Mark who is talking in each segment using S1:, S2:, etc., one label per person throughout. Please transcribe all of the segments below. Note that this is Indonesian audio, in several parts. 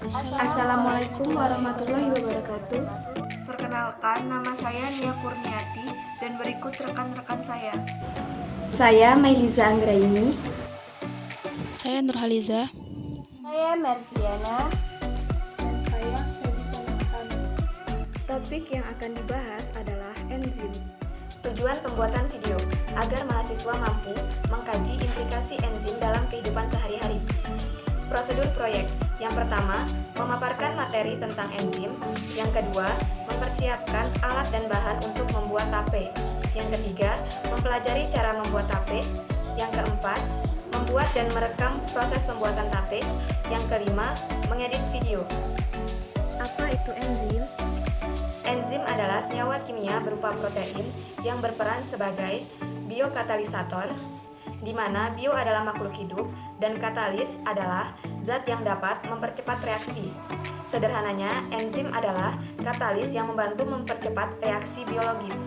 S1: Assalamualaikum warahmatullahi wabarakatuh.
S2: Perkenalkan, nama saya Nia Kurniati dan berikut rekan-rekan saya.
S1: Saya Mailiza Anggraini.
S3: Saya Nurhaliza.
S4: Saya Mersiana.
S2: Dan saya Felisa Lahan.
S1: Topik yang akan dibahas adalah enzim.
S5: Tujuan pembuatan video agar mahasiswa mampu mengkaji implikasi enzim dalam kehidupan sehari-hari. Prosedur proyek. Yang pertama, memaparkan materi tentang enzim. Yang kedua, mempersiapkan alat dan bahan untuk membuat tape. Yang ketiga, mempelajari cara membuat tape. Yang keempat, membuat dan merekam proses pembuatan tape. Yang kelima, mengedit video.
S1: Apa itu enzim?
S5: Enzim adalah senyawa kimia berupa protein yang berperan sebagai biokatalisator, di mana bio adalah makhluk hidup dan katalis adalah zat yang dapat mempercepat reaksi. Sederhananya, enzim adalah katalis yang membantu mempercepat reaksi biologis.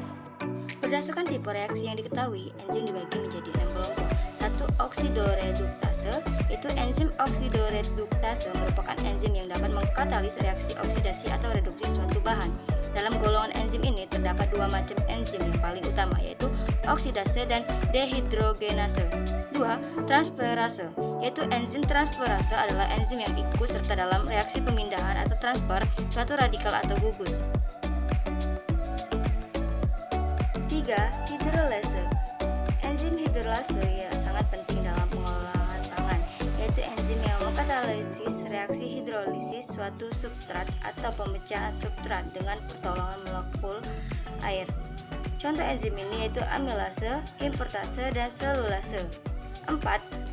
S4: Berdasarkan tipe reaksi yang diketahui, enzim dibagi menjadi 6 kelompok. 1. Oksidoreduktase, itu enzim oksidoreduktase merupakan enzim yang dapat mengkatalis reaksi oksidasi atau reduksi suatu bahan. Dalam golongan enzim ini terdapat dua macam enzim yang paling utama, yaitu oksidase dan dehidrogenase. 2. Transferase, yaitu enzim transferase adalah enzim yang ikut serta dalam reaksi pemindahan atau transfer suatu radikal atau gugus. 3. Hidrolase, enzim hidrolase yang sangat penting dalam pengolahan pangan, yaitu enzim yang mengkatalisis reaksi hidrolisis suatu substrat atau pemecahan substrat dengan pertolongan molekul air. Contoh enzim ini yaitu amilase, importase, dan selulase. 4.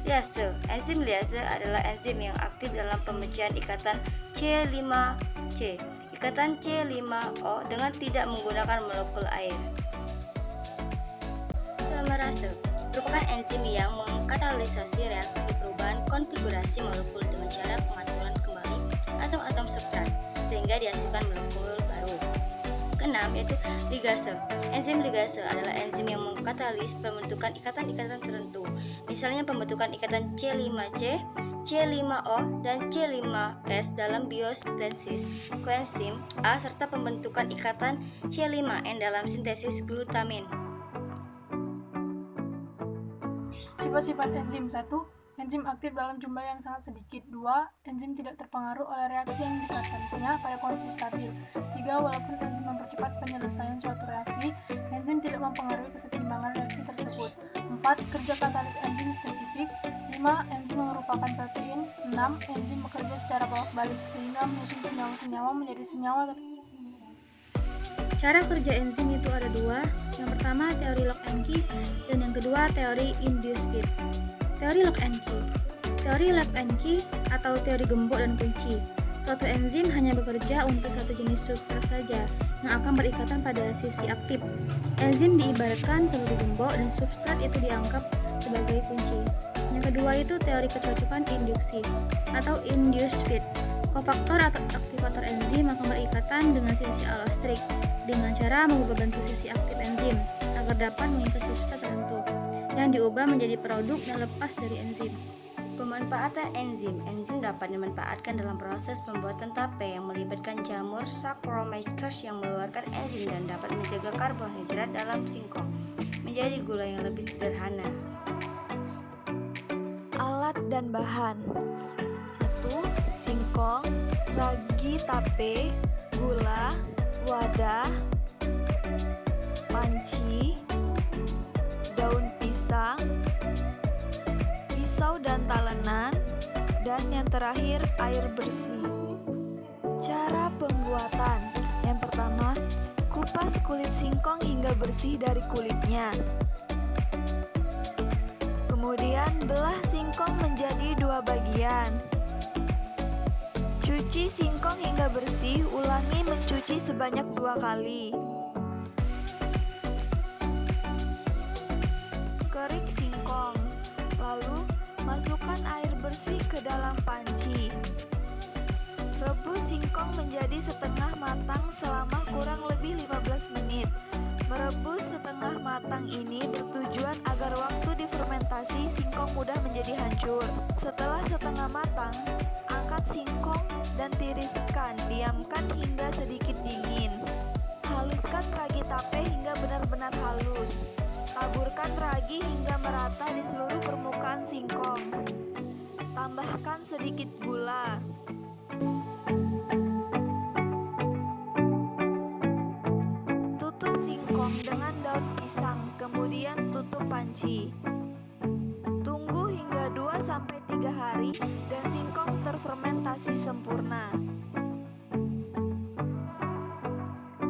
S4: Liase, enzim liase adalah enzim yang aktif dalam pemecahan ikatan C5C, ikatan C5O dengan tidak menggunakan molekul air. Selamerase merupakan enzim yang mengkatalisasi reaksi perubahan konfigurasi molekul dengan cara pengaturan kembali atom-atom substrat sehingga dihasilkan molekul baru. Keenam yaitu ligase. Enzim ligase adalah enzim yang mengkatalis pembentukan ikatan-ikatan tertentu, misalnya pembentukan ikatan C5C, C5O, dan C5S dalam biosintesis koenzim A serta pembentukan ikatan C5N dalam sintesis glutamin.
S2: Sifat-sifat enzim. 1. Enzim aktif dalam jumlah yang sangat sedikit. 2. Enzim tidak terpengaruh oleh reaksi yang dikatalisnya pada kondisi stabil. 3. Walaupun enzim mempercepat penyelesaian suatu reaksi, enzim tidak mempengaruhi kesetimbangan reaksi tersebut. 4. Kerja katalis enzim spesifik. 5. Enzim merupakan protein. 6. Enzim bekerja secara bolak-balik sehingga menyusun senyawa-senyawa menjadi senyawa
S3: Cara kerja enzim itu ada dua. Yang pertama teori lock and key dan yang kedua teori induced fit. Teori lock and key. Teori lock and key atau teori gembok dan kunci. Suatu enzim hanya bekerja untuk satu jenis substrat saja yang akan berikatan pada sisi aktif. Enzim diibaratkan sebagai gembok dan substrat itu dianggap sebagai kunci. Yang kedua itu teori kecocokan induksi atau induced fit. Kofaktor atau aktivator enzim akan berikatan dengan sisi alostrik dengan cara mengubah bentuk sisi aktif enzim agar dapat mengikat substrat tertentu yang diubah menjadi produk dan lepas dari enzim.
S4: Pemanfaatan enzim. Enzim dapat dimanfaatkan dalam proses pembuatan tape yang melibatkan jamur Saccharomyces yang mengeluarkan enzim dan dapat menjaga karbohidrat dalam singkong menjadi gula yang lebih sederhana.
S6: Alat dan bahan. 1. Singkong, ragi tape, gula, wadah, panci, daun pisang, pisau dan talenan, dan yang terakhir air bersih. Cara pembuatan. Yang pertama, kupas kulit singkong hingga bersih dari kulitnya. Kemudian belah singkong menjadi 2 bagian. Cuci singkong hingga bersih, ulangi mencuci sebanyak 2 kali. Kerik singkong, lalu masukkan air bersih ke dalam panci. Rebus singkong menjadi setengah matang selama kurang lebih 15 menit. Merebus setengah matang ini bertujuan agar waktu difermentasi singkong mudah menjadi hancur. Setelah setengah matang, angkat singkong dan Haluskan, diamkan hingga sedikit dingin. Haluskan ragi tape hingga benar-benar halus. Taburkan ragi hingga merata di seluruh permukaan singkong. Tambahkan sedikit gula. Tutup singkong dengan daun pisang, kemudian tutup panci. Tunggu hingga 2-3 hari dan singkong terfermentasi sempurna.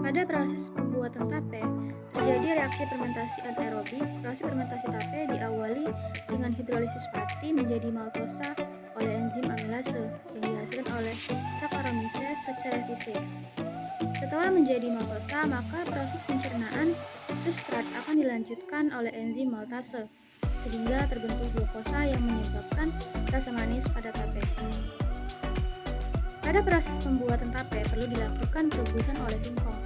S3: Pada proses pembuatan tape, terjadi reaksi fermentasi anaerobik. Proses fermentasi tape diawali dengan hidrolisis pati menjadi maltosa oleh enzim amilase yang dihasilkan oleh Saccharomyces cerevisiae. Setelah menjadi maltosa, maka proses pencernaan substrat akan dilanjutkan oleh enzim maltase sehingga terbentuk glukosa yang menyebabkan rasa manis pada tape. Pada proses pembuatan tape perlu dilakukan perebusan oleh singkong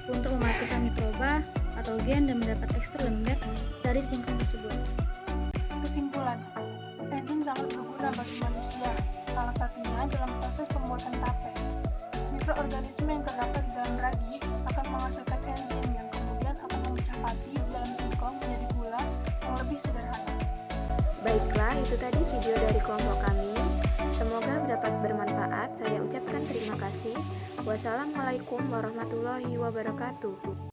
S3: untuk mematikan mikroba, patogen, dan mendapat tekstur lembek dari singkong tersebut.
S2: Kesimpulan, enzim sangat berguna bagi manusia, salah satunya dalam proses pembuatan tape. Mikroorganisme yang terdapat di dalam ragi akan menghasilkan enzim yang kemudian akan memecah pati di dalam singkong menjadi gula yang lebih sederhana.
S5: Baiklah, itu tadi video dari kelompok kami. Semoga dapat bermanfaat. Saya ucapkan terima kasih. Wassalamualaikum warahmatullahi wabarakatuh.